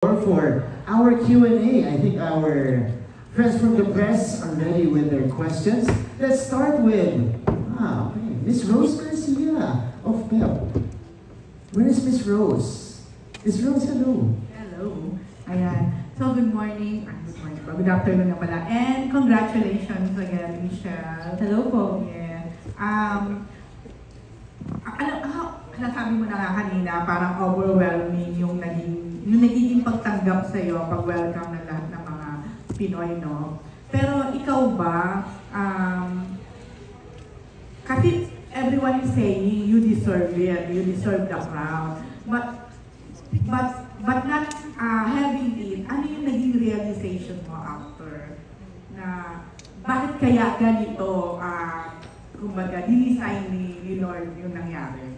For our Q&A. I think our friends from the press are ready with their questions. Let's start with Miss Rose Garcia of PEP. Where is Miss Rose? Miss Rose, hello. Hello. Ayan. So, good morning. Good morning po. Good afternoon na pala. And congratulations again, Michelle. Hello po. Yeah. Nasabi mo na nga kanina, parang overwhelming yung nagiging pagtanggap sa'yo, pag-welcome ng lahat ng mga Pinoy, no? Pero ikaw ba, kasi everyone is saying you deserve it, you deserve the crown. But not having it, ano yung naging realization mo after? Na bakit kaya ganito, kumbaga, dinisign ni Lord yung nangyari?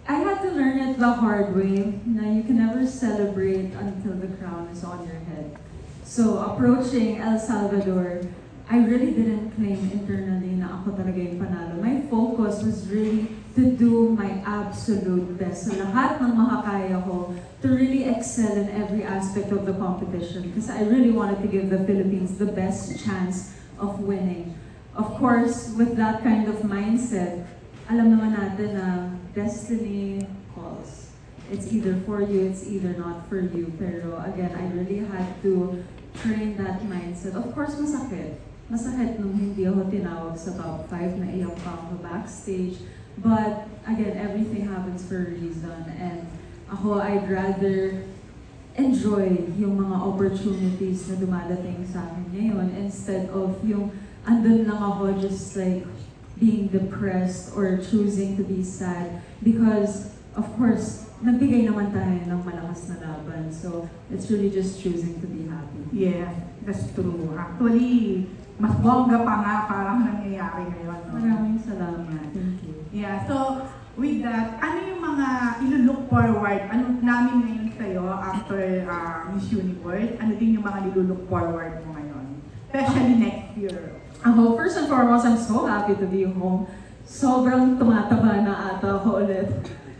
I had to learn it the hard way. Na you can never celebrate until the crown is on your head. So approaching El Salvador, I really didn't claim internally na ako talaga yung panalo. My focus was really to do my absolute best sa lahat ng makakaya ko to really excel in every aspect of the competition because I really wanted to give the Philippines the best chance of winning. Of course, with that kind of mindset, alam naman natin na destiny calls. It's either for you, it's either not for you. Pero again, I really had to train that mindset. Of course, masakit. Masakit nung hindi ako tinawag sa top 5 na iyak pa ako backstage. But again, everything happens for a reason. And ako, I'd rather enjoy yung mga opportunities na dumadating sa akin ngayon instead of yung andun lang ako just like being depressed or choosing to be sad because, of course, nagbigay naman tayo ng malakas na laban. So, it's really just choosing to be happy. Yeah, that's true. Actually, mas bongga pa nga parang nangyayari ngayon. No? Maraming salamat. Thank you. Yeah, so, with that, ano yung mga ilo-look forward? Ano namin ngayon sa'yo after Miss Universe? Ano din yung mga nilo-look forward mo ngayon? Especially next year. First and foremost, I'm so happy to be home. Sobrang tumataba na ata ako ulit.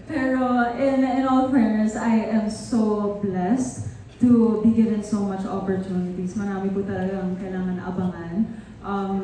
Pero in all fairness, I am so blessed to be given so much opportunities. Marami po talagang kailangan abangan.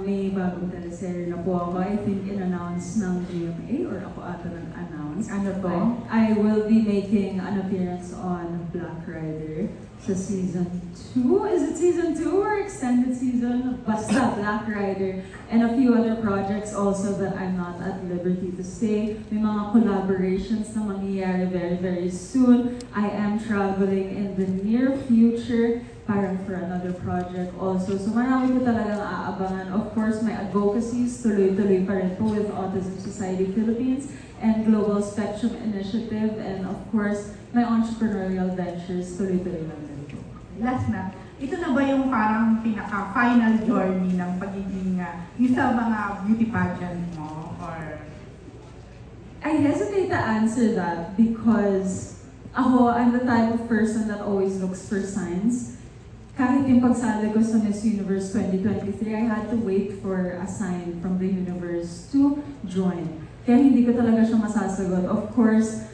May bagong teleserye na po ako. I think in-announce ng GMA or ako ata nag-announce. Ano to? I will be making an appearance on Black Rider sa season 2. Is it season 2 or extended season? Basta Black Rider. And a few other projects also that I'm not at liberty to say. May mga collaborations na mangyayari very, very soon. I am traveling in the near future para for another project also. So marami ko talagang aabangan. Of course, my advocacies tuloy-tuloy pa rin po with Autism Society Philippines and Global Spectrum Initiative. And of course, my entrepreneurial ventures tuloy-tuloy lang din po. Last na, ito na ba yung parang pinaka-final journey ng pagiging yung sa mga beauty pageant mo? Or I hesitate to answer that because I'm the type of person that always looks for signs. Kahit yung pagsali ko sa Miss Universe 2023, I had to wait for a sign from the universe to join. Kaya hindi ko talaga siya masasagot. Of course,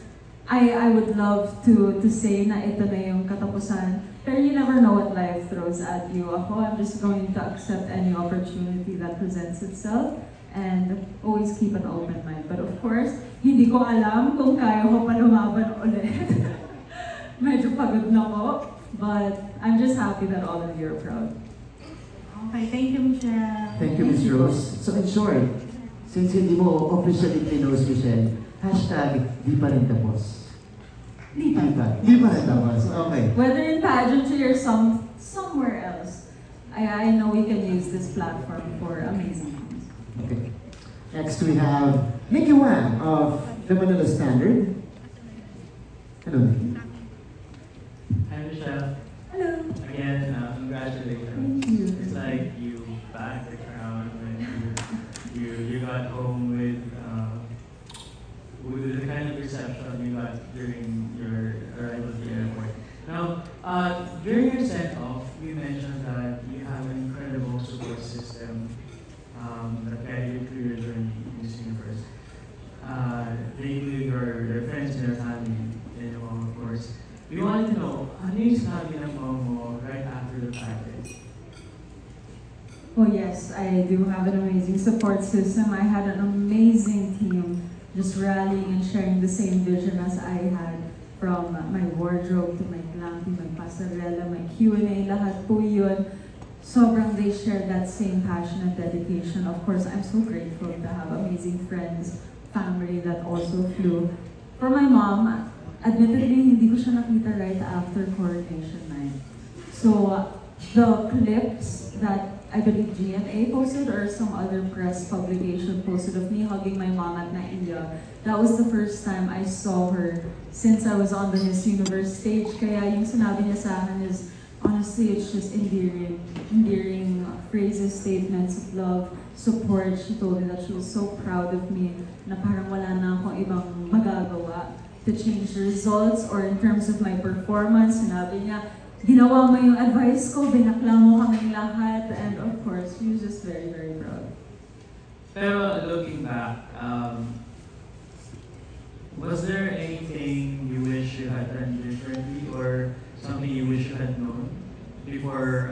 I would love to say na ito na yung katapusan. Pero you never know what life throws at you. I'm just going to accept any opportunity that presents itself and always keep an open mind. But of course, hindi ko alam kung kaya ko pa lumaban ulit. Medyo pagod na ko. But I'm just happy that all of you are proud. Okay, thank you, Michelle. Thank you, Miss Rose. So in short, since hindi mo officially close, Michelle, hashtag di pa rin tapos. Di pa rin tapos. Okay. Whether in pageantry or somewhere else, I know we can use this platform for amazing things. Okay. Next we have Mickey Wang of the Manila Standard. Hello, Mickey. Hi, Michelle. Hello. Again, congratulations. Thank you. It's like you backed the crown when you got home with the kind of reception you got during your arrival at the airport. Now, during your send-off, you mentioned that you have an incredible support system that guided you through your journey in this universe. They include your friends and your family, and of course. We wanted to know, ano yung sinabi ng mom mo right after the pageant? Well, yes, I do have an amazing support system. I had an amazing team just rallying and sharing the same vision as I had, from my wardrobe to my glampi, my pasarela, my Q&A, lahat po yun. Sobrang they shared that same passion and dedication. Of course, I'm so grateful to have amazing friends, family that also flew. For my mom, admittedly, hindi ko siya nakita right after coronation night. So, the clips that I believe GMA posted or some other press publication posted of me hugging my mom at Naiya, that was the first time I saw her since I was on the Miss Universe stage. Kaya yung sinabi niya sa akin is, honestly, it's just endearing phrases, statements of love, support. She told me that she was so proud of me, na parang wala na akong ibang magagawa to change the results or in terms of my performance. Sinabi niya, ginawa mo yung advice ko, binakla mo kaming lahat, and of course, she was just very, very proud. Pero looking back, was there anything you wish you had done differently or something you wish you had known before,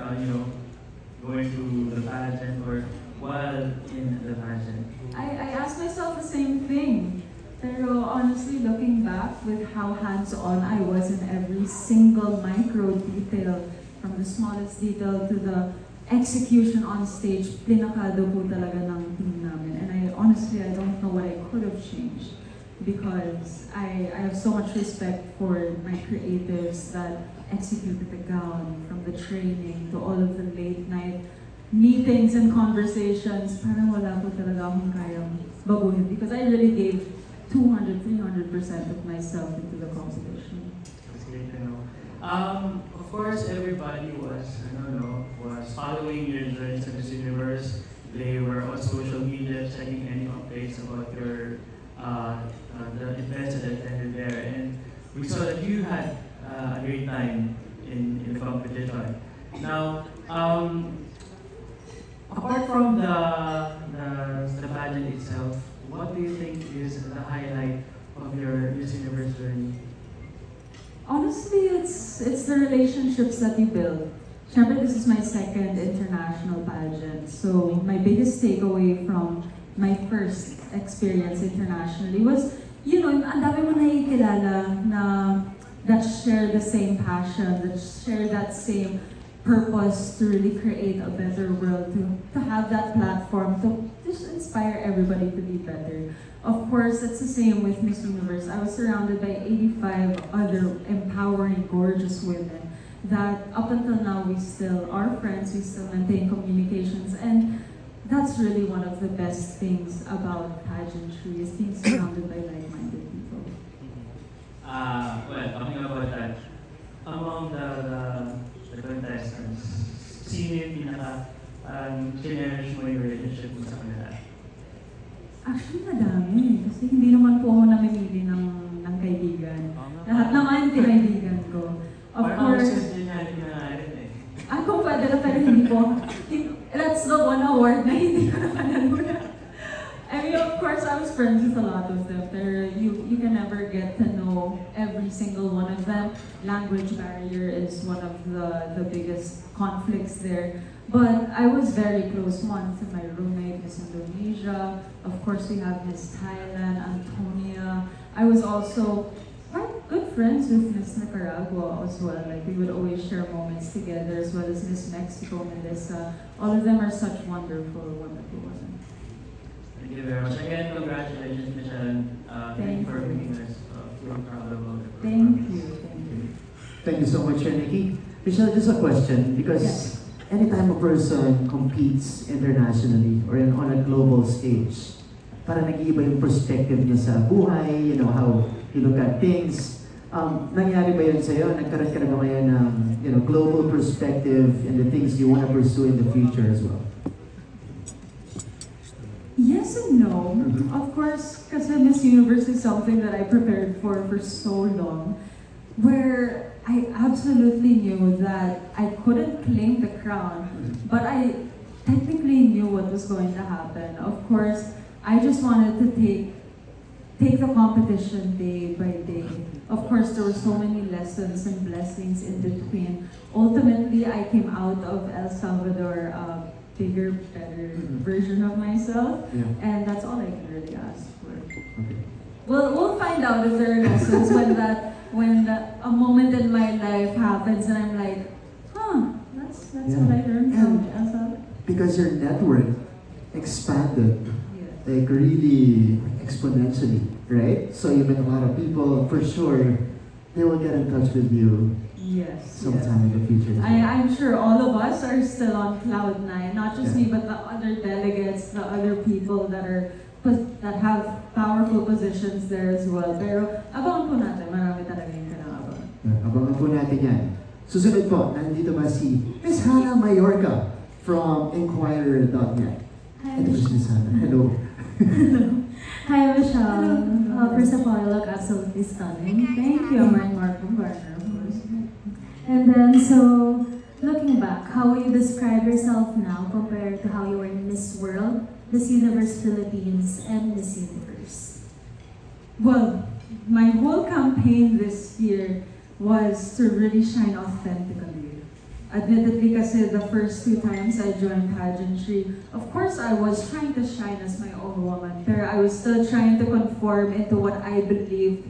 going to the pageant or while in the pageant? I asked myself the same thing. Pero honestly, looking back with how hands-on I was in every single micro detail, from the smallest detail to the execution on stage, pinakado po talaga ng team namin. And I don't know what I could have changed, because I have so much respect for my creatives that executed the gown, from the training to all of the late night meetings and conversations. Parang wala po talaga akong kayang baguhin, because I really gave 200-300% of myself into the competition. That's great to know. Of course, everybody was following your journey to Miss Universe. They were on social media checking any updates about your the events that attended there, and we saw that you had a great time in the competition. Now, apart from the pageant itself, what do you think is the highlight of your Miss Universe journey? Honestly, it's the relationships that you build. Siyempre, this is my second international pageant, so my biggest takeaway from my first experience internationally was, ang dami mo nakikilala na that share the same passion, that share that same purpose to really create a better world, to have that platform to just inspire everybody to be better. Of course, it's the same with Miss Universe. I was surrounded by 85 other empowering, gorgeous women that up until now we still are friends, we still maintain communications, and that's really one of the best things about pageantry, is being surrounded by like-minded people. Well, talking about that, among the contestants, sino yung cherish mo yung relationship mo sa kanila? Actually, madami. Kasi hindi naman po ako namimili ng kaibigan. Lahat naman kaibigan ko. Of course, ako pwede na, pero hindi po. That's the one award na hindi ko napanalo. I mean, of course, I was friends with a lot of them. You can never get to know every single one of them. Language barrier is one of the biggest conflicts there. But I was very close, one to my roommate, Miss Indonesia. Of course, we have Miss Thailand, Antonia. I was also quite good friends with Miss Nicaragua as well. Like, we would always share moments together, as well as Miss Mexico, Melissa. All of them are such wonderful, wonderful women. Thank you very much. Again, congratulations, Michelle. Thank you for making us feel proud of all the Thank you. Thank you so much, Nikki. Michelle, just a question, because Yes. anytime a person competes internationally or on a global stage, para nag-iiba yung perspective niya sa buhay, how you look at things. Nangyari ba yun sa'yo? Nagkaroon ka na ba ngayon ng global perspective and the things you want to pursue in the future as well? Yes and no. Of course, because Miss Universe is something that I prepared for so long, where I absolutely knew that I couldn't claim the crown, but I technically knew what was going to happen. Of course, I just wanted to take take the competition day by day. Of course, there were so many lessons and blessings in between. Ultimately, I came out of El Salvador a bigger, better version of myself, and that's all I can really ask for. Okay. We'll find out if there are lessons when a moment in my life happens and I'm like, huh, that's what I learned from El Salvador. Because your network expanded, Yes. like really exponentially, right? So you met a lot of people, for sure, they will get in touch with you Yes. sometime in the future. I'm sure all of us are still on cloud nine, not just Yeah. me, but the other delegates, the other people that have powerful positions there as well. Pero abangan po natin, marami talaga yung kinakabahan. Abangan po natin yan. Susunod po, nandito ba si Miss Hannah Mayorga from Inquirer.net. Hi, Ito po si Miss Hannah. Hello. Hi, Michelle. First of all, you look absolutely stunning. Thank you, Mark Garner, of course. And then, so, looking back, how will you describe yourself now compared to how you were in Miss World, Miss Universe Philippines, and Miss Universe? Well, my whole campaign this year was to really shine authentically. Admittedly, kasi the first 2 times I joined pageantry, of course I was trying to shine as my own woman, but I was still trying to conform into what I believed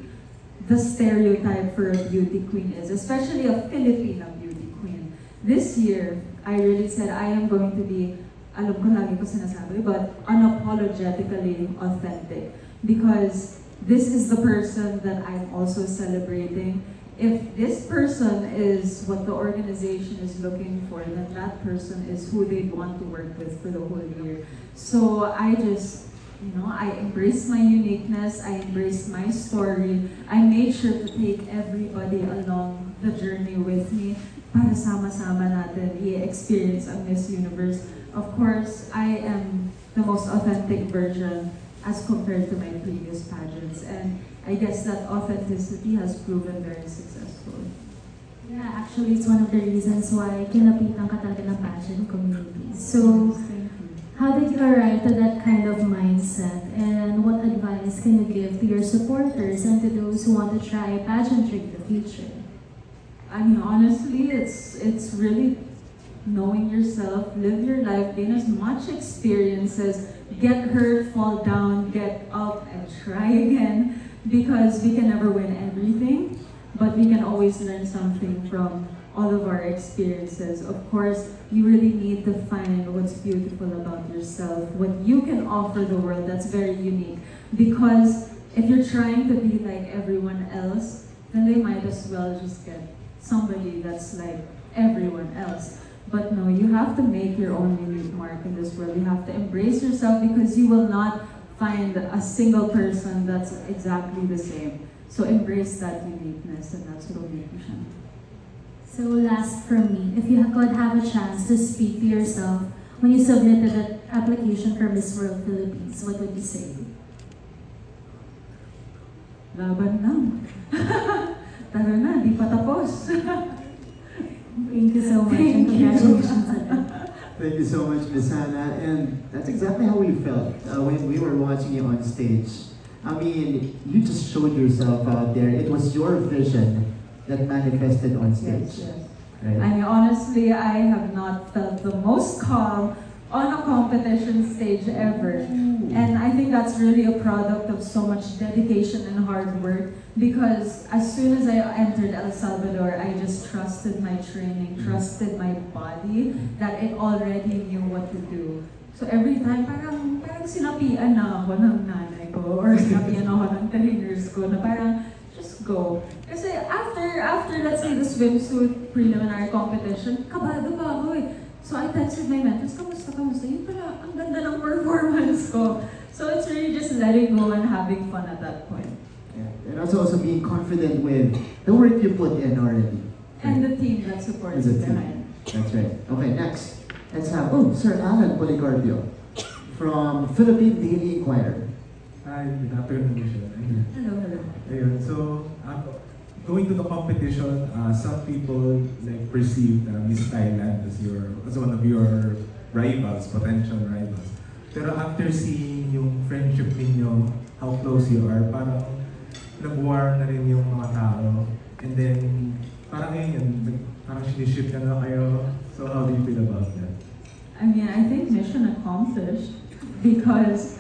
the stereotype for a beauty queen is, especially a Filipina beauty queen. This year, I really said I am going to be, alam ko lagi ko sinasabi, but unapologetically authentic. Because this is the person that I'm also celebrating. If this person is what the organization is looking for, then that person is who they want to work with for the whole year. So I just, I embraced my uniqueness, I embraced my story. I made sure to take everybody along the journey with me para sama-sama natin i-experience ang Miss Universe. Of course, I am the most authentic version as compared to my previous pageants. And I guess that authenticity has proven very successful. Yeah, actually, it's one of the reasons why kinapitan ka talaga ng pageant community. So, how did you arrive to that kind of mindset? And what advice can you give to your supporters and to those who want to try pageantry in the future? I mean, honestly, it's really knowing yourself, live your life, gain as much experiences, get hurt, fall down, get up, and try again. Because we can never win everything, but we can always learn something from all of our experiences. Of course, you really need to find what's beautiful about yourself, what you can offer the world that's very unique. Because if you're trying to be like everyone else, then they might as well just get somebody that's like everyone else. But no, you have to make your own unique mark in this world. You have to embrace yourself because you will not find a single person that's exactly the same. So embrace that uniqueness, and that's what will make you shine. So last from me, if you could have a chance to speak to yourself when you submitted an application for Miss World Philippines, what would you say? Laban lang. Tara na, di pa tapos. Thank you so much and congratulations again. Thank you so much, Miss Hannah. And that's exactly how we felt when we were watching you on stage. I mean, you just showed yourself out there. It was your vision that manifested on stage. Yes. Right? I mean, honestly, I have not felt the most calm on a competition stage ever. And I think that's really a product of so much dedication and hard work, because as soon as I entered El Salvador, I just trusted my training, trusted my body, that it already knew what to do. So every time, parang sinapian na ako ng nanay ko, or sinapian ako ng trainers ko, na parang, just go. Kasi after let's say, the swimsuit preliminary competition, kabado pa ako eh. So I texted my mentors, kamusta? Yun pala, ang ganda ng performance ko. So it's really just letting go and having fun at that point. Yeah. And also being confident with the work you put in already. And the team that supports you behind. That's right. Okay, next. Let's have, Sir Alan Policarpio from Philippine Daily Inquirer. Hi, good afternoon, Michelle. Hello. Ayun, so, going to the competition, some people like perceive Miss Thailand as one of your rivals, potential rivals. Pero after seeing yung friendship ninyo how close you are. Parang nag-warm na rin yung mga tao. And then, parang yun, parang siniship ka na kayo. So how do you feel about that? I mean, I think mission accomplished because,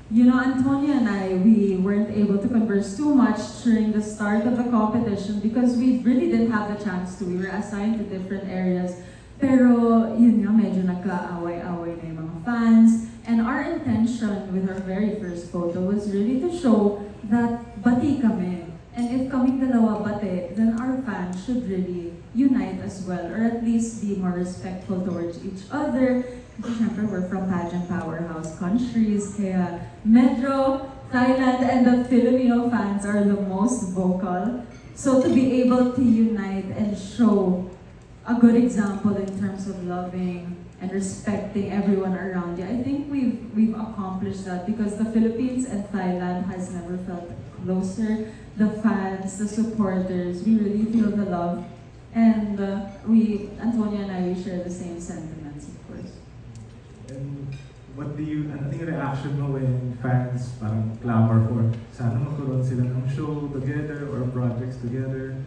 you know, Antonia and I, we weren't able to converse too much during the start of the competition because we really didn't have the chance to. We were assigned to different areas. Pero, yun nga, medyo nagka-away-away na yung mga fans. And our intention with our very first photo was really to show that bati kami. And if kaming dalawa bate, then our fans should really unite as well, or at least be more respectful towards each other. Siyempre, we're from pageant powerhouse countries, kaya medyo Thailand and the Filipino fans are the most vocal. So to be able to unite and show a good example in terms of loving and respecting everyone around you, I think we've accomplished that because the Philippines and Thailand has never felt closer. The fans, the supporters, we really feel the love. And Antonia and I, we share the same sentiments, of course. And ano yung reaction mo when fans parang clamor for sana magkaroon sila ng show together or projects together?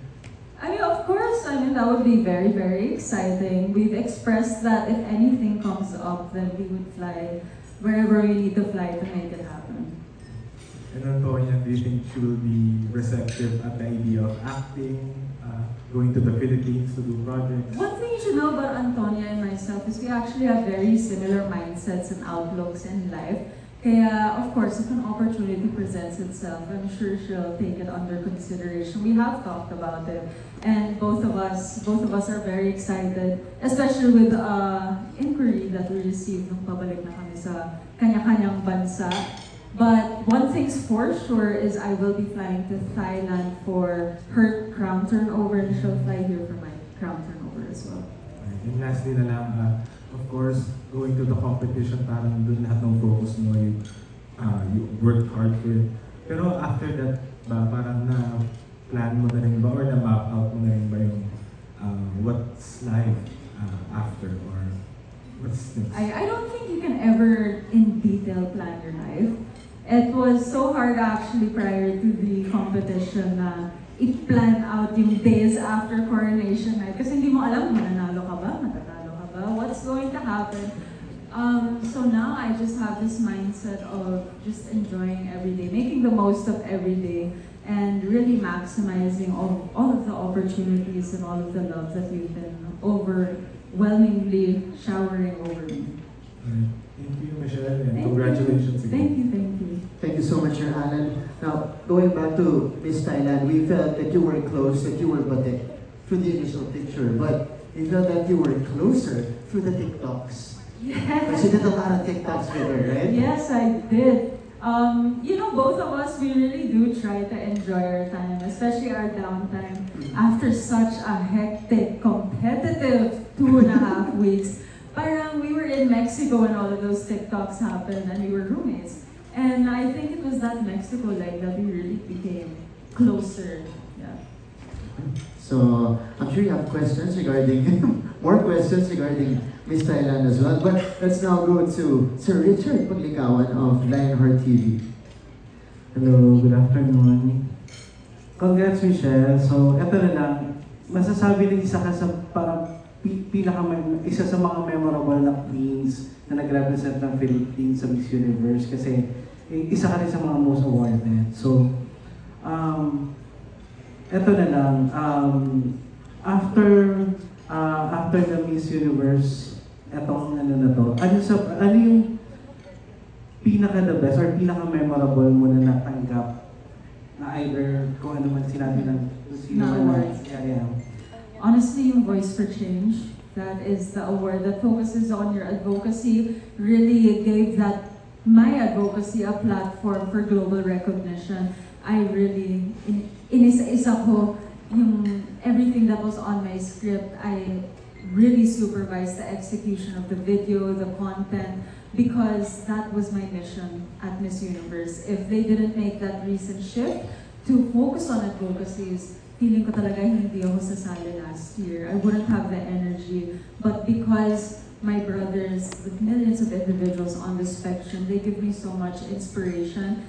I mean, of course, that would be very, very exciting. We've expressed that if anything comes up, then we would fly wherever we need to fly to make it happen. And Antonia, do you think she will be receptive at the idea of acting, going to the Philippines to do projects? One thing you should know about Antonia and myself is we actually have very similar mindsets and outlooks in life. Kaya, of course, if an opportunity presents itself, I'm sure she'll take it under consideration. We have talked about it, and both of us are very excited, especially with the inquiry that we received nung pabalik na kami sa kanya-kanyang bansa. But one thing's for sure is I will be flying to Thailand for her crown turnover, and she'll fly here for my crown turnover as well. And lastly na lang, of course, going to the competition, parang doon lahat ng focus mo, you worked hard for it. Pero after that, parang na-plan mo na rin ba or na-map out mo na rin ba yung what's life after or what's next? I don't think you can ever in detail plan your life. It was so hard actually prior to the competition na i-plan out yung days after coronation night kasi hindi mo alam mananalo ka ba, matatalo ka ba, what's going to happen. So now I just have this mindset of just enjoying every day, making the most of every day, and really maximizing all of the opportunities and all of the love that you've been overwhelmingly showering over me. Thank you, Michelle, and congratulations again. Thank you. Thank you so much, Sir Alan. Now, going back to Miss Thailand, we felt that you were close, that you were bate through the initial picture, but we felt that you were closer through the TikToks. Yes. Because you did a lot of TikToks with her, right? Yes, I did. You know, both of us, we really do try to enjoy our time, especially our downtime. After such a hectic, competitive 2.5 weeks, parang we were in Mexico when all of those TikToks happened and we were roommates. And I think it was that Mexico leg that we really became closer. Yeah. So, I'm sure you have questions regarding, more questions regarding Miss Thailand as well. But let's now go to Sir Richard Paglikawan of Lionheart TV. Hello, good afternoon. Congrats, Michelle. So, eto na lang. Masasabi rin isa ka sa parang isa sa mga memorable na queens na nag-represent ng Philippines sa Miss Universe kasi isa ka rin sa mga most awarded. So, eto na lang. After the Miss Universe, etong ano yung pinaka-the best or pinaka-memorable mo na natanggap na either kung ano man sinabi ng sino man. Yeah. Honestly, yung Voice for Change, that is the award that focuses on your advocacy, really gave my advocacy a platform for global recognition. I really, inisa-isa ko yung everything that was on my script. I really supervised the execution of the video, the content, because that was my mission at Miss Universe. If they didn't make that recent shift to focus on advocacies, feeling ko talaga hindi ako sasali last year. I wouldn't have the energy. But because my brothers, with millions of individuals on the spectrum, they give me so much inspiration.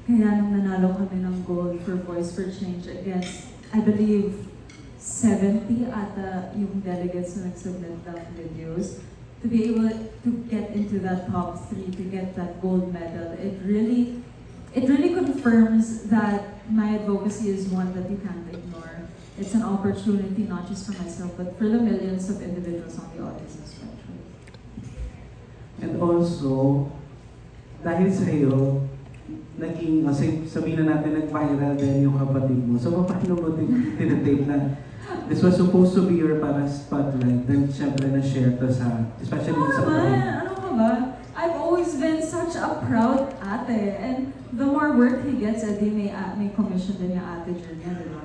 Kaya nung nanalo kami ng gold for Voice for Change against, I believe, 70 ata yung delegates na nagsubmit ng videos, to be able to get into that top 3, to get that gold medal, it really confirms that my advocacy is one that you can't ignore. It's an opportunity not just for myself, but for the millions of individuals on the autism spectrum. And also, dahil sa'yo, naging, sabihin na natin, nag-viral din yung kapatid mo. So, paano mo tinatake na this was supposed to be your para spotlight, then syempre na-share to sa, especially sa ano ka ba? I've always been such a proud ate, and the more work he gets, edi may commission din yung ate Julia, di ba?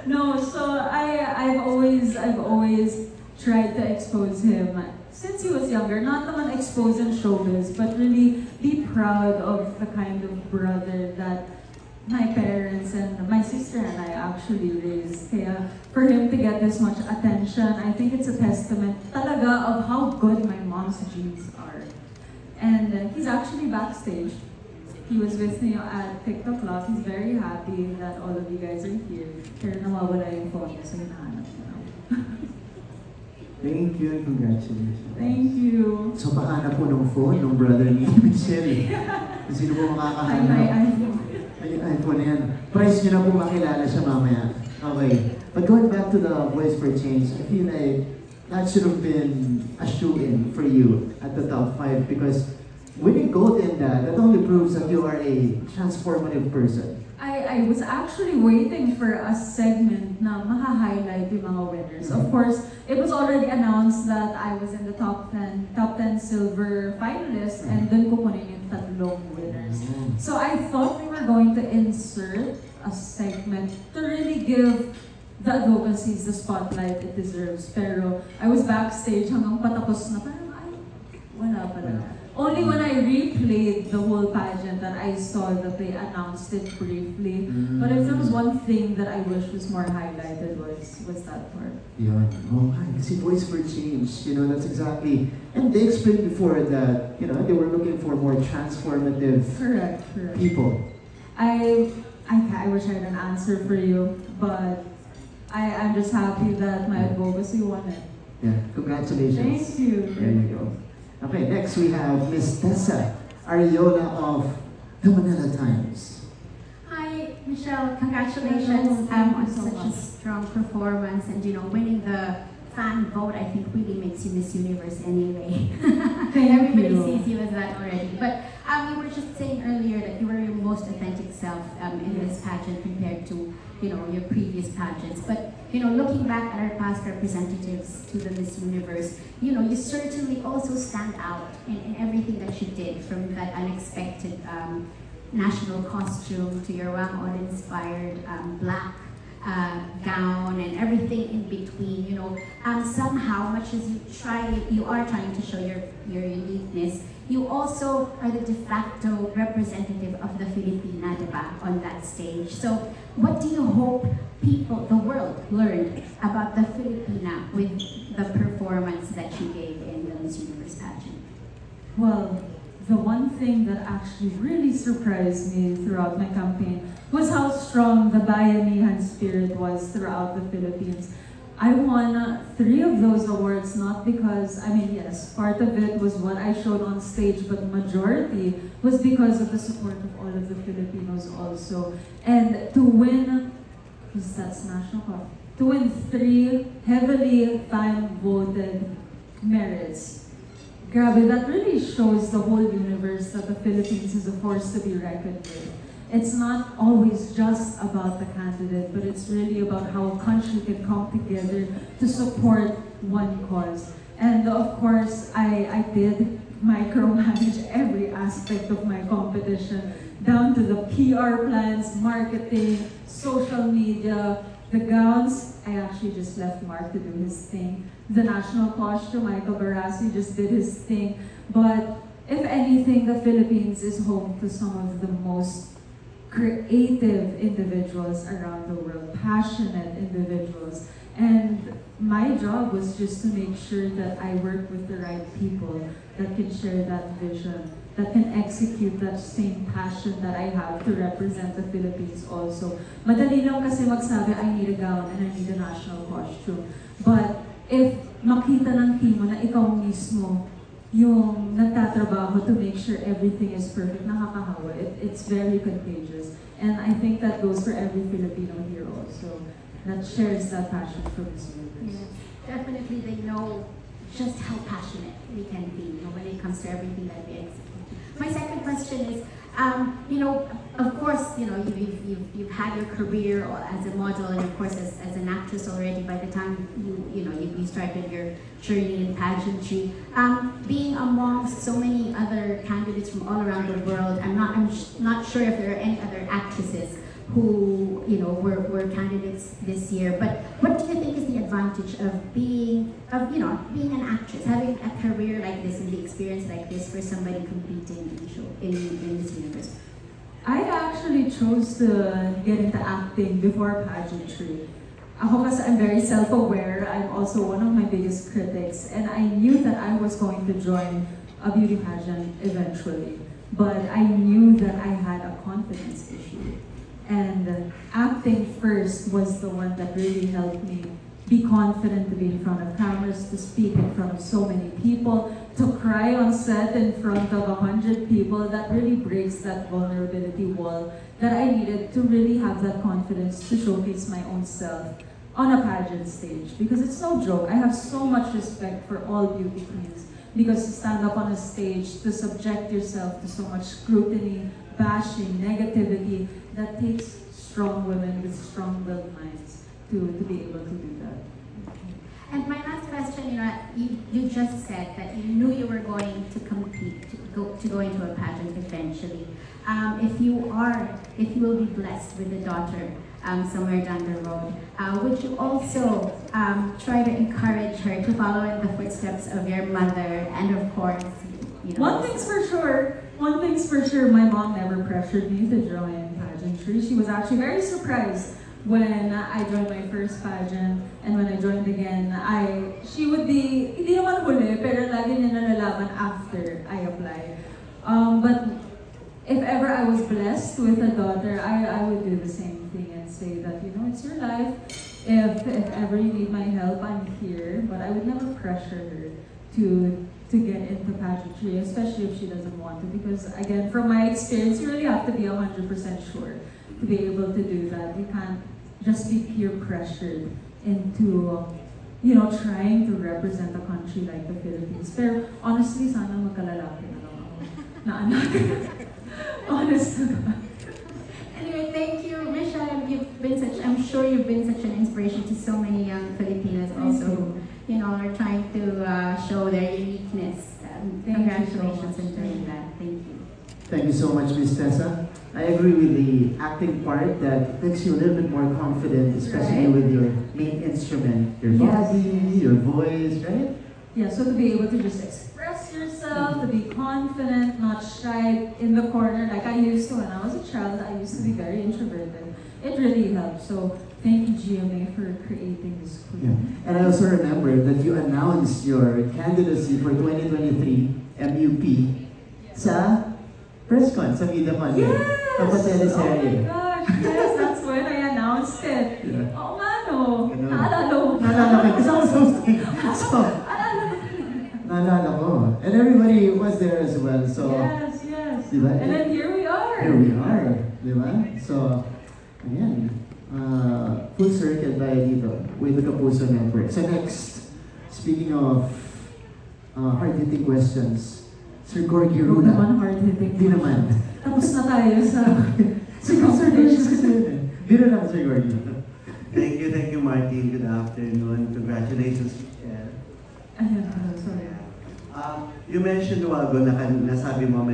No, so I've always tried to expose him since he was younger. Not naman expose in showbiz, but really be proud of the kind of brother that my parents and my sister and I actually raised. Kaya for him to get this much attention, I think it's a testament talaga of how good my mom's genes are. And he's actually backstage. He was with me at TikTok Club. He's very happy that all of you guys are here. Pero nawawala yung phone niya, so hinahanap ko na. Thank you and congratulations. Thank you. So baka na po ng phone ng brother ni Michelle. Sino po makakahanap? Ay, iPhone. Ay, iPhone na yan. Price nyo na po makilala siya mamaya. Okay. But going back to the Voice for Change, I feel like that should have been a shoe-in for you at the top 5 because winning gold in that only proves that you are a transformative person. I was actually waiting for a segment na maha-highlight yung mga winners. Of course, it was already announced that I was in the top 10 silver finalists, and dun ko kunin yung tatlong winners. So I thought we were going to insert a segment to really give the advocacies the spotlight it deserves. Pero I was backstage hanggang patapos na parang ay, wala pala. Only when I replayed the whole pageant that I saw that they announced it briefly. But if there was one thing that I wish was more highlighted was that part. Yeah. Oh, kasi Voice for Change, that's exactly, and they explained before that, they were looking for more transformative Correct. people. I wish I had an answer for you, but I'm just happy that my advocacy won it. Yeah, congratulations. Thank you. There you go. Okay, next we have Miss Tessa Ariola of the Manila Times. Hi, Michelle. Congratulations on such a strong performance, and winning the fan vote. I think really makes you Miss Universe anyway. Everybody sees you as that already. But you were just saying earlier that you were your most authentic self in this pageant compared to your previous pageants. But looking back at our past representatives to the Miss Universe, you certainly also stand out in everything that you did, from that unexpected national costume to your Wang-on-inspired black gown and everything in between. Somehow, much as you are trying to show your uniqueness, you also are the de facto representative of the Filipina, diba, on that stage. So, what do you hope the world learned about the Filipina with the performance that you gave in the Miss Universe pageant? Well, the one thing that actually really surprised me throughout my campaign was how strong the Bayanihan spirit was throughout the Philippines. I won 3 of those awards, not because, yes, part of it was what I showed on stage, but majority was because of the support of all of the Filipinos also. And to win, because that's national cup, to win 3 heavily fan-voted merits, grabe, that really shows the whole universe that the Philippines is a force to be reckoned with. It's not always just about the candidate, but it's really about how a country can come together to support one cause. And of course, I did micromanage every aspect of my competition, down to the PR plans, marketing, social media, the gowns. I actually just left Mark to do his thing. The national costume, Michael Barassi just did his thing. But if anything, the Philippines is home to some of the most creative individuals around the world, passionate individuals. And my job was just to make sure that I work with the right people that can share that vision that can execute that same passion that I have to represent the Philippines also. Madali lang kasi magsabi, I need a gown and I need a national costume. But if makita ng team mo na ikaw mismo yung nagtatrabaho to make sure everything is perfect, nakakahawa. It's very contagious. And I think that goes for every Filipino here also, that shares that passion for Miss Universe. Yes, definitely they know just how passionate we can be, when it comes to everything that we execute. My second question is, of course, you've had your career as a model and of course as an actress already by the time you started your journey in pageantry. Being amongst so many other candidates from all around the world, I'm not sure if there are any other actresses who were candidates this year. But what do you think is the advantage of being an actress, having a career like this and the experience like this for somebody competing in Miss Universe? I actually chose to get into acting before pageantry. Ako kasi I'm very self-aware. I'm also one of my biggest critics, and I knew that I was going to join a beauty pageant eventually. But I knew that I had a confidence issue. And acting first was the one that really helped me be confident to be in front of cameras, to speak in front of so many people, to cry on set in front of 100 people. That really breaks that vulnerability wall that I needed to really have that confidence to showcase my own self on a pageant stage. Because it's no joke. I have so much respect for all beauty queens, because to stand up on a stage, to subject yourself to so much scrutiny, bashing, negativity, that takes strong women with strong-willed minds to be able to do that. And my last question, you just said that you knew you were going to compete, to go into a pageant eventually. If you will be blessed with a daughter somewhere down the road, would you also try to encourage her to follow in the footsteps of your mother and of course, One thing's for sure, my mom never pressured me to join pageantry. She was actually very surprised when I joined my first pageant, and when I joined again, she would be, hindi naman huli, pero lagi niya nalalaman after I apply. But if ever I was blessed with a daughter, I would do the same thing and say that, it's your life. If ever you need my help, I'm here. But I would never pressure her to get into pageantry, especially if she doesn't want to. Because again, from my experience, you really have to be 100% sure to be able to do that. You can't just be peer pressured into, trying to represent a country like the Philippines. Pero honestly, sana magkalalaki na lang ako na anak. Honest to God. Anyway, thank you, Michelle. I'm sure you've been such an inspiration to so many young Filipinos also who, are trying to show their uniqueness. Congratulations on doing that. Thank you. Thank you so much, Miss Tessa. I agree with the acting part that makes you a little bit more confident, especially with your main instrument, your body, your voice, right? Yeah, so to be able to just express yourself, to be confident, not shy in the corner like I used to when I was a child. I used to be very introverted. It really helped. So thank you, GMA, for creating this queen. Yeah. And I also remember that you announced your candidacy for 2023 MUP sa press con, sa media con. Yes! Oh my gosh, yes, that's when I announced it. Yeah. Oo nga, no. Naalala ko. Naalala ko. Kasi I was hosting. So, naalala ko. And everybody was there as well. So, yes. Diba? And then here we are. Diba? So, ayan. Full circle tayo dito with the Kapuso Network. So next, speaking of hard-hitting questions, Sir Gorgie Runa. naman hard-hitting. Di naman. Tapos na tayo sa conversations kasi yun eh. Biro lang, Sir Gorgie. Thank you, Martin. Good afternoon. Congratulations, Michelle. Sorry. You mentioned a while ago na nasabi mo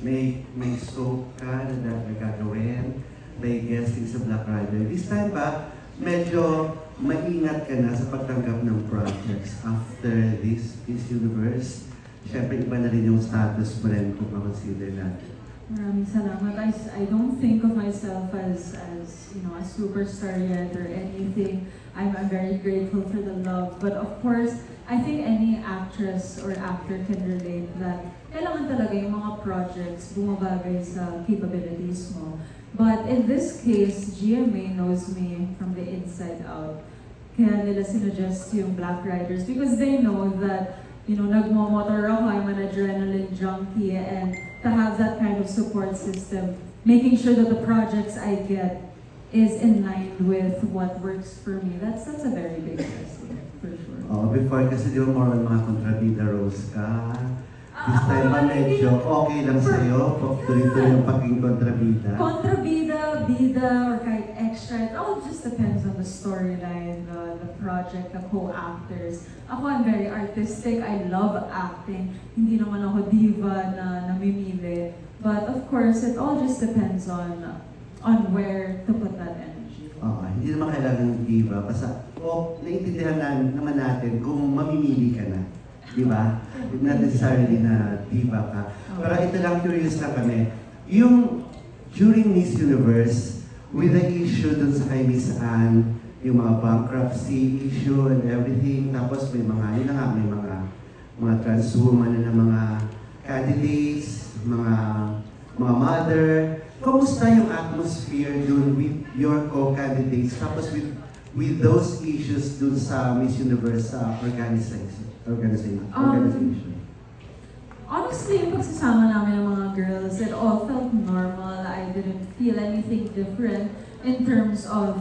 may scope ka na gagawin, may guesting sa Black Rider. This time ba, medyo maingat ka na sa pagtanggap ng projects after this Universe? Siyempre, iba na rin yung status mo rin kung consider na Maraming salamat. I don't think of myself as you know, a superstar yet or anything. I'm very grateful for the love. But of course, I think any actress or actor can relate that kailangan talaga yung mga projects bumabagay sa capabilities mo. But in this case, GMA knows me from the inside out. Kaya nila sinuggest yung Black Riders because they know that, you know, nagmo-motor ako, I'm an adrenaline junkie, and to have that kind of support system, making sure that the projects I get is in line with what works for me, that's a very big blessing, for sure. Oh, before kasi di ba more on mga kontrabida roles ka. This time ba medyo okay lang sa'yo? Tuloy-tuloy yung pagiging kontrabida? Kontrabida, bida, or kahit extra, it all just depends on the storyline, the project, the co-actors. Ako, I'm very artistic. I love acting. Hindi naman ako diva na namimili. But of course, it all just depends on where to put that energy. Hindi naman kailangan diva. Basta, naiintindihan naman natin kung mamimili ka na. Di ba? Not necessarily na diva ka. Pero ito lang, curious lang kami. Yung during Miss Universe, with the issue dun sa kay Miss Anne, yung mga bankruptcy issue and everything, tapos may mga, yun na nga, may mga trans woman na mga candidates, mga mother. Kamusta yung atmosphere dun with your co-candidates, tapos with those issues dun sa Miss Universe organization? Honestly, yung pagsasama namin ng mga girls, it all felt normal. I didn't feel anything different in terms of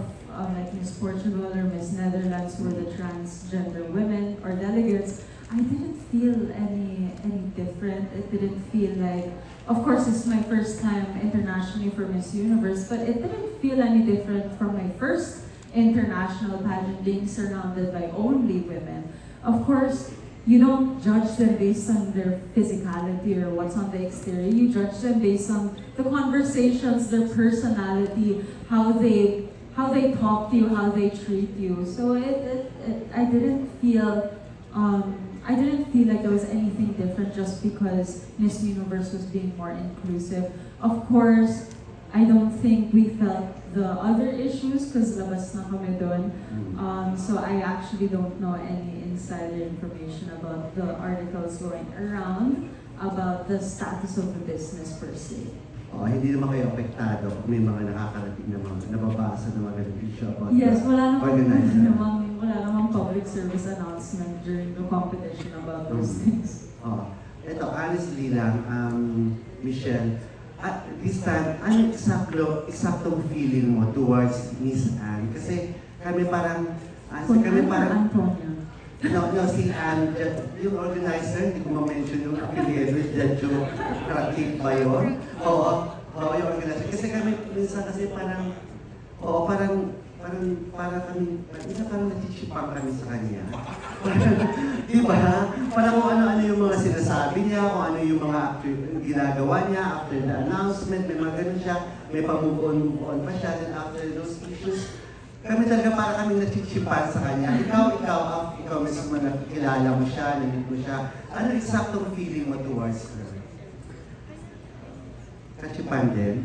like Miss Portugal or Miss Netherlands, who were the transgender women or delegates. I didn't feel any different. It didn't feel like, of course, it's my first time internationally for Miss Universe, but it didn't feel any different from my first international pageant being surrounded by only women. Of course, you don't judge them based on their physicality or what's on the exterior. You judge them based on the conversations, their personality, how they talk to you, how they treat you. So I didn't feel like there was anything different just because Miss Universe was being more inclusive. Of course, I don't think we felt the other issues because labas na kami doon. So I actually don't know any insider information about the articles going around about the status of the business per se. Hindi naman kayo apektado kung may mga nakakarating na mga nababasa na mga issue about yes, wala namang public service announcement during the competition about those things. Ito, honestly lang, Michelle, at this time, ano eksaktong feeling mo towards Miss Anne? Kasi kami parang, No, si Anne, yung organizer, hindi ko ma-mention yung affiliate with Judge Rakit ba yun? Oo, yung organizer. Kasi kami, minsan kasi parang nagsisipang kami sa kanya. Di ba? Parang kung ano-ano yung mga sinasabi niya, kung ano yung mga ginagawa niya after the announcement, may mga ganun siya, may pag-move on pa siya, then after those issues, kami talaga para kami nagsisipan sa kanya. Ikaw mismo na kilala mo siya, nandito mo siya. Ano eksaktong feeling mo towards her? Kachipan din?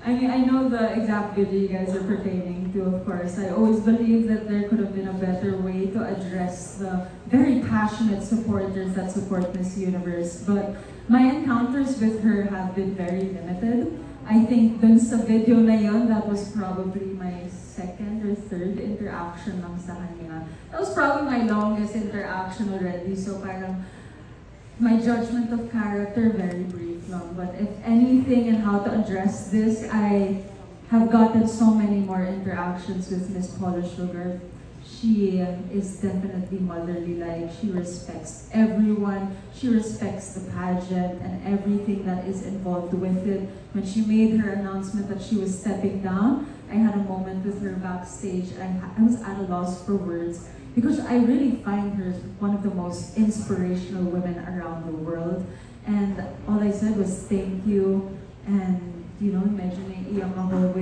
I mean, I know the exact video you guys are pertaining to, of course. I always believe that there could have been a better way to address the very passionate supporters that support Miss Universe. But my encounters with her have been very limited. I think dun sa video na yun, that was probably my second or third interaction lang sa kanya. That was probably my longest interaction already. So parang my judgment of character, very brief lang. But if anything and how to address this, I have gotten so many more interactions with Miss Paula Sugar. She is definitely motherly-like. She respects everyone. She respects the pageant and everything that is involved with it. When she made her announcement that she was stepping down, I had a moment with her backstage. I was at a loss for words because I really find her one of the most inspirational women around the world. And all I said was thank you. And, you know, medyo naiiyak ako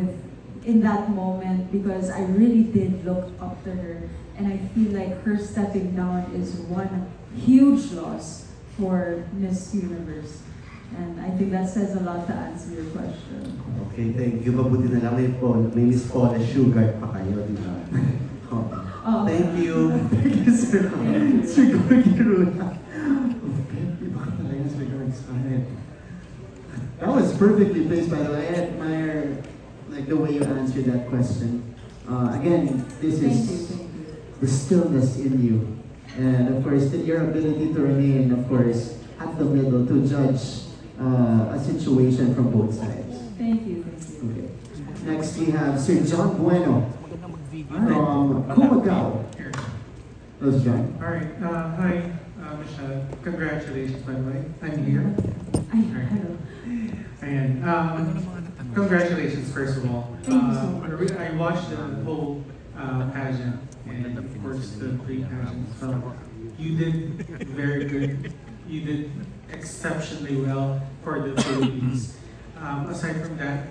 in that moment because I really did look up to her, and I feel like her stepping down is one huge loss for Miss Universe. And I think that says a lot to answer your question. Okay, thank you. Mabuti na lang may Miss Paula Sugar pa kayo, di ba? Oh. Thank you. Thank you, sir. Sir Gorgie Runa. That was perfectly placed, by the way. I admire like the way you answered that question. Again, this is the stillness in you. And of course, your ability to remain, of course, at the middle to judge a situation from both sides. Thank you. Okay. Next, we have Sir John Bueno from Cumagao. Hello, John. All right. Hi, Michelle. Congratulations, by the way. I'm here. Hello. And congratulations, first of all. Thank you so much. I watched the whole pageant, and of course the pre-pageant. So you did very good. You did exceptionally well for the Philippines. Aside from that,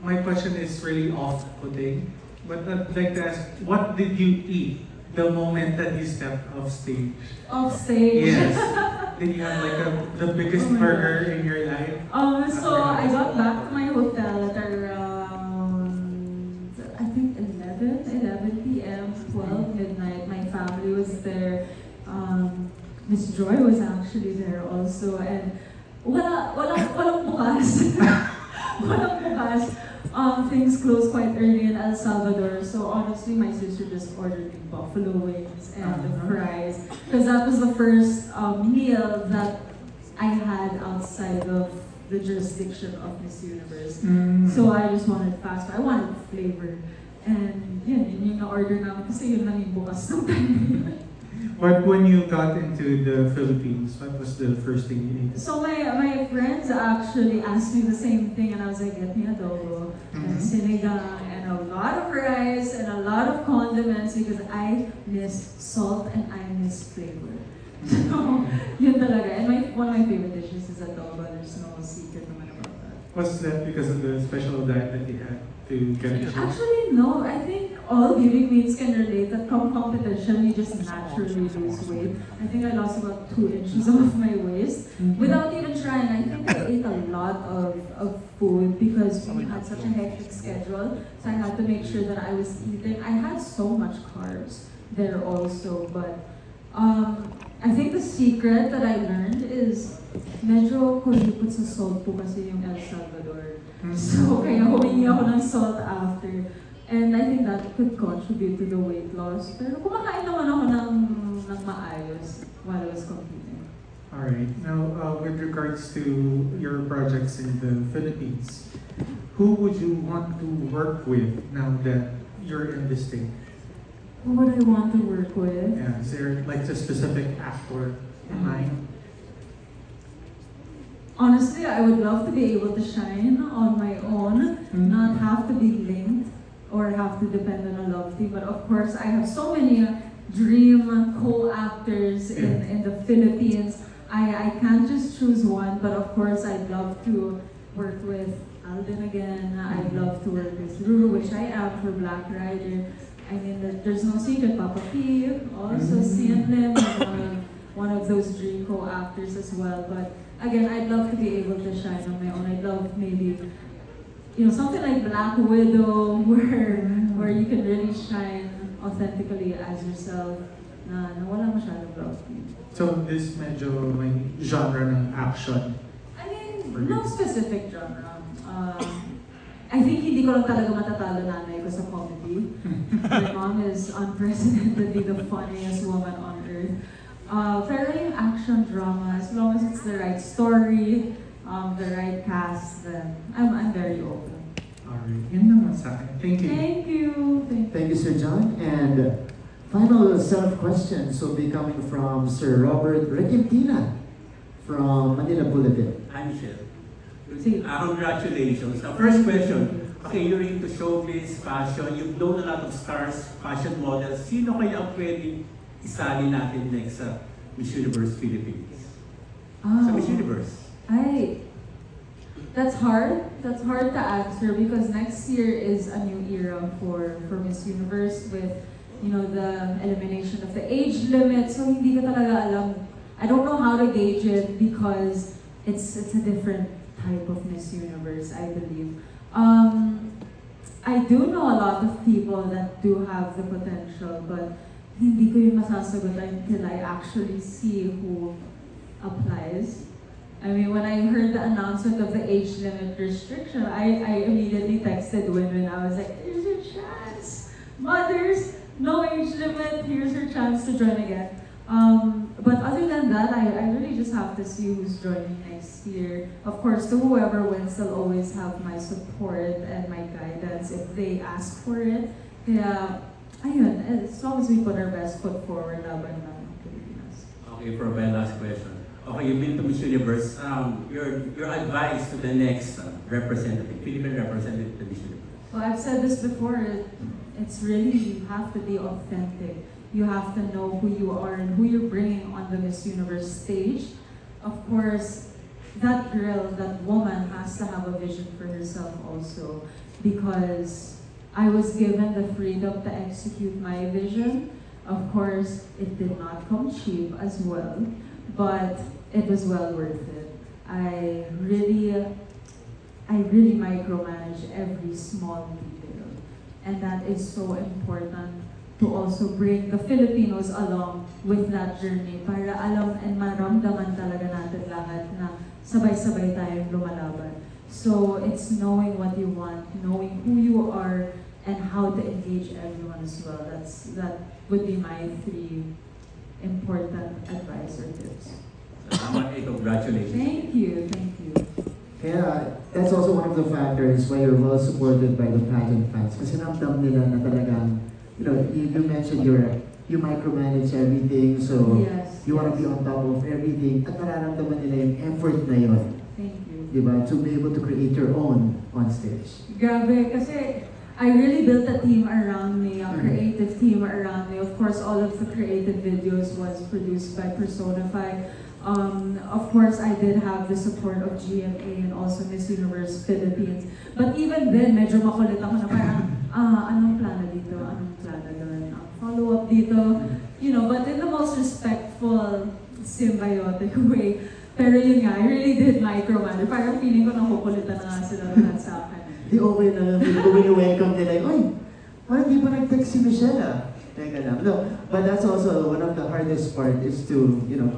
my question is really off-putting, but I'd like to ask, what did you eat the moment that you stepped off stage? Off stage? Yes. Did you have like the biggest burger in your life? So I got back to my hotel at around, I think 11 p.m., 12 midnight. My family was there. Miss Joy was actually there also, and walang bukas. Walang bukas. Things closed quite early in El Salvador, so honestly, my sister just ordered me buffalo wings and the fries, because that was the first meal that I had outside of the jurisdiction of Miss Universe. So I just wanted fast food. I wanted flavor, and yun yung na-order namin kasi yun lang yung bukas ng time. But when you got into the Philippines, what was the first thing you ate? So my friends actually asked me the same thing, and I was like, get me adobo, and sinigang, and a lot of rice, and a lot of condiments, because I miss salt and I miss flavor. So, yun talaga. And one of my favorite dishes is adobo. There's no secret naman about that. Was that because of the special diet that you had to get it? Actually, no. I think all beauty queens can relate that come competition, you just naturally lose weight. I think I lost about 2 inches off my waist without even trying. I think I ate a lot of food because we had such a hectic schedule. So I had to make sure that I was eating. I had so much carbs there also, but I think the secret that I learned is medyo kuripot sa salt po kasi yung El Salvador. So kaya humingi ako ng salt after. And I think that could contribute to the weight loss. Pero kumakain naman ako ng maayos while I was competing. Alright, now with regards to your projects in the Philippines, who would you want to work with now that you're in this state? Who would I want to work with? Yeah, is there like a specific actor in mind? Honestly, I would love to be able to shine on my own, not have to be linked or have to depend on a love team. But of course, I have so many dream co-actors in the Philippines. I can't just choose one, but of course, I'd love to work with Alden again. I'd love to work with Ruru, which I am for Black Rider. I mean, there's no secret. Papa P, also Sian Lim, one of those dream co-actors as well. But again, I'd love to be able to shine on my own. I'd love maybe, something like Black Widow, where you can really shine authentically as yourself, na wala masyadong love team. So this medyo may genre ng action. I mean, no specific genre. I think hindi ko lang talaga matatalo nanay ko sa comedy. My mom is unprecedentedly the funniest woman on earth. Pero yung action drama, as long as it's the right story, the right cast, then I'm very open. Alright, yun naman sa akin. Thank you. Thank you. Thank you, Sir John. And final set of questions will be coming from Sir Robert Requintina from Manila Bulletin. Hi, Michelle. Congratulations. First question. Okay, you're into showbiz, fashion. You've known a lot of stars, fashion models. Sino kaya ang pwedeng isali natin next sa Miss Universe Philippines? Sa Miss Universe. That's hard. That's hard to answer because next year is a new era for Miss Universe with, the elimination of the age limit. So hindi ko talaga alam I don't know how to gauge it because it's a different type of Miss Universe, I believe. I do know a lot of people that do have the potential, but hindi ko yung masasagot until I actually see who applies. I mean, when I heard the announcement of the age limit restriction, I immediately texted Win. I was like, here's your chance. Mothers, no age limit, here's your chance to join again. But other than that, I really just have to see who's joining next year. Of course, to whoever wins, they'll always have my support and my guidance if they ask for it. Kaya, ayun, as long as we put our best foot forward, laban ng Pilipinas. Okay, for my last question. Okay, you've been to Miss Universe. Your advice to the next representative, Philippine representative to Miss Universe. Well, I've said this before, it's really, you have to be authentic. You have to know who you are and who you're bringing on the Miss Universe stage. Of course, that girl, that woman has to have a vision for herself also, because I was given the freedom to execute my vision. Of course, it did not come cheap as well, but it was well worth it. I really micromanage every small detail, and that is so important to also bring the Filipinos along with that journey para alam and maramdaman talaga natin lahat na sabay-sabay tayong lumalaban. So it's knowing what you want, knowing who you are, and how to engage everyone as well. That would be my 3 important advice or tips. Congratulations. Thank you, thank you. Kaya, that's also one of the factors why you're well supported by the pageant fans. Kasi ramdam nila na talagang, you know, you mentioned you micromanage everything, so yes, you want to be on top of everything. At nararamdaman nila yung effort na yun. Thank you. Diba? To be able to create your own on stage. Grabe, kasi I really built a team around me, a creative team around me. Of course, all of the creative videos was produced by Personify. Of course, I did have the support of GMA and also Miss Universe Philippines. But even then, medyo makulit ako na parang, anong plano dito? Anong plano doon? Follow-up dito? You know, but in the most respectful, symbiotic way. Pero yun nga, I really did micromanage. Parang feeling ko nakukulitan na nga sila lahat sa akin. Di okay na, feeling ko wini-welcome nila. Oy, parang di pa nag-text si Michelle Teka lang. No, but that's also one of the hardest part is to, you know,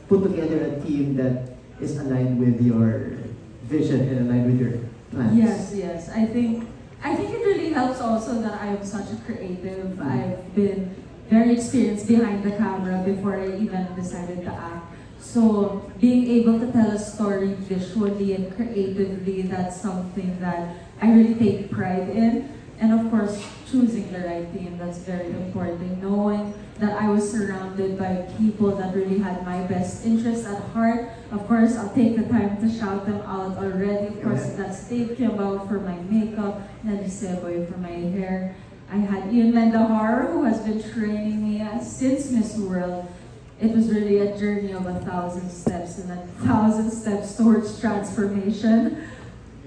put together a team that is aligned with your vision and aligned with your plans. Yes, yes. I think it really helps also that I am such a creative. I've been very experienced behind the camera before I even decided to act. So being able to tell a story visually and creatively, that's something that I really take pride in. And of course, choosing the right team, that's very important. Knowing that I was surrounded by people that really had my best interests at heart. Of course, I'll take the time to shout them out already. Of course, that's Dave Kimbao for my makeup, Nelly Seboy for my hair. I had Ian Mendahar, who has been training me since Miss World. It was really a journey of 1,000 steps and 1,000 steps towards transformation.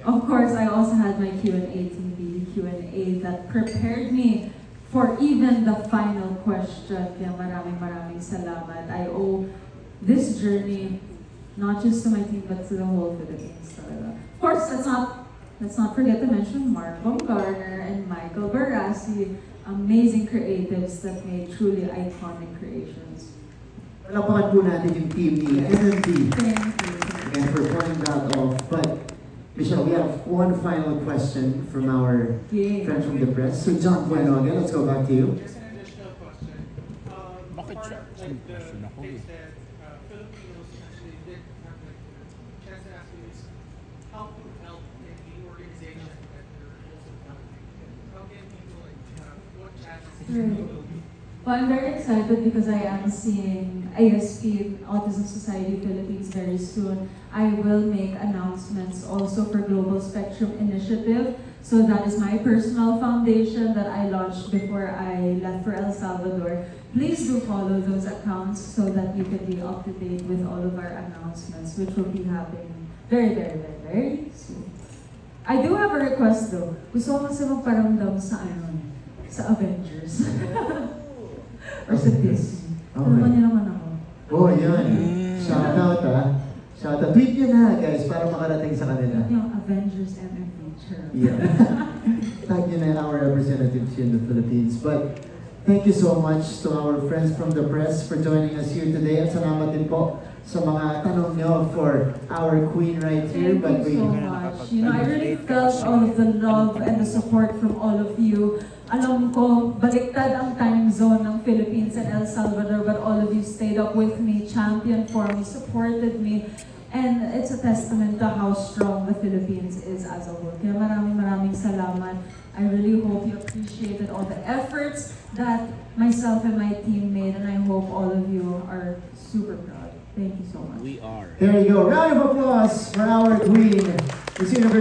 Of course, I also had my Q&A team, the Q&A that prepared me for even the final question. Kaya maraming salamat. I owe this journey not just to my team but to the whole Philippines. Of course, let's not forget to mention Mark Baumgartner and Michael Barassi, amazing creatives that made truly iconic creations. Palapakan po natin yung team ni MMD. Thank you. Again, for pulling that off. But, Michelle, we have one final question from our friend from the press. So, John Bueno again, let's go back to you. Just an additional question. Part, like the things that Filipinos actually did have like the chance to ask you is how to help in the organization that you're also helping. How can people like what chances? Well, I'm very excited because I am seeing ASP, Autism Society Philippines, very soon. I will make announcements also for Global Spectrum Initiative. So that is my personal foundation that I launched before I left for El Salvador. Please do follow those accounts so that you can be up to date with all of our announcements, which will be happening very soon. I do have a request though. Gusto ko kasi magparamdam sa Avengers. Or sa Disney. Okay. Tulungan niyo naman ako. Oh, yan. Shoutout Shoutout. Tweet nyo na guys para makarating sa kanila. Yung Avengers and Adventure. Yeah. Thank you na our representatives here in the Philippines. But thank you so much to our friends from the press for joining us here today. At salamat din po sa mga tanong nyo for our queen right here. Thank you so much. You know, I really felt all of the love and the support from all of you. Alam ko, baliktad ang time zone ng Philippines and El Salvador, but all of you stayed up with me, championed for me, supported me, and it's a testament to how strong the Philippines is as a whole. Kaya maraming salamat. I really hope you appreciated all the efforts that myself and my team made, and I hope all of you are super proud. Thank you so much. We are. There you go. Round of applause for our queen, Miss Universe.